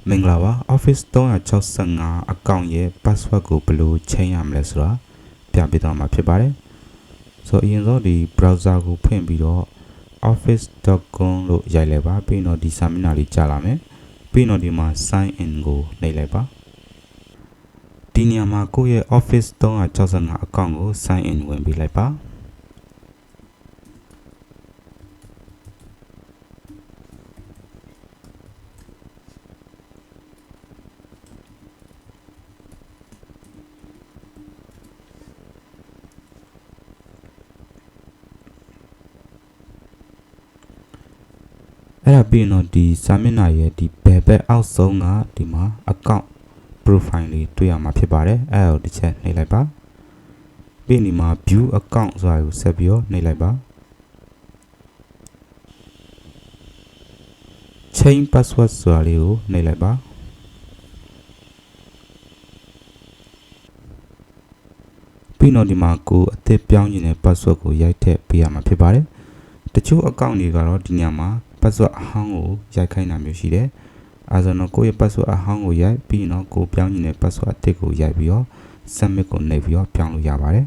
မင်္ဂလာပါ Office 365 account ရဲ့ password ကိုဘယ်လိုချိန်ရမလဲဆိုတာပြပြသွားမှာဖြစ်ပါတယ်ဆိုတော့အရင်ဆုံးဒီ browser ကိုဖွင့်ပြီးတော့ office.com လို့ရိုက်လိုက်ပါပြီးတော့ဒီစာမျက်နှာလေးကြာလာမယ်ပြီးတော့ဒီမှာ sign in ကိုနှိပ်လိုက်ပါဒီနေရာမှာကိုယ့်ရဲ့ Office 365 account ကို sign in ဝင်ပေးလိုက်ပါအဲ့ဒါပြီးတော့ဒီစာမျက်နှာရဲ့ဒီဘယ်ဘက်အောက်ဆုံးကဒီမှာ account profile လေးတွေ့ရမှာဖြစ်ပါတယ်အဲ့ဒါကိုတစ်ချက်နှိပ်လိုက်ပါပြီးဒီမှာ view account ဆိုတာကိုဆက်ပြီးတော့နှိပ်လိုက်ပါ change password ဆိုတာလေးကိုနှိပ်လိုက်ပါပြီးတော့ဒီမှာကိုအသစ်ပြောင်းနေတဲ့ password ကိုရိုက်ထည့်ပေးရမှာဖြစ်ပါတယ်တချို့ account တွေကတော့ဒီညမှာ password အဟောင်းကိုရိုက်ခိုင်းတာမျိုးရှိတယ်အဲဒါဆိုတော့ကိုယ့်ရဲ့ password အဟောင်းကိုရိုက်ပြီးတော့ကိုပြောင်းနေတဲ့ password အသစ်ကိုရိုက်ပြီးတော့ submit ကိုနှိပ်ပြီးတော့ပြောင်းလို့ရပါတယ်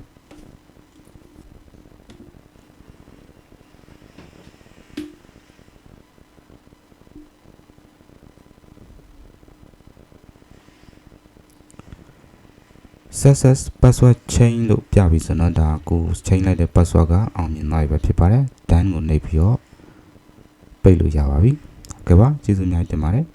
success password change လို့ပြပြီးဆိုတော့ဒါကို change လိုက်တဲ့ password ကအောင်မြင်သွားပြီပဲဖြစ်ပါတယ် done ကိုနှိပ်ပြီးတော့ပိတ်လို့ရပါပြီဟုတ်ကဲ့ပါကျေးဇူးများတင်ပါတယ်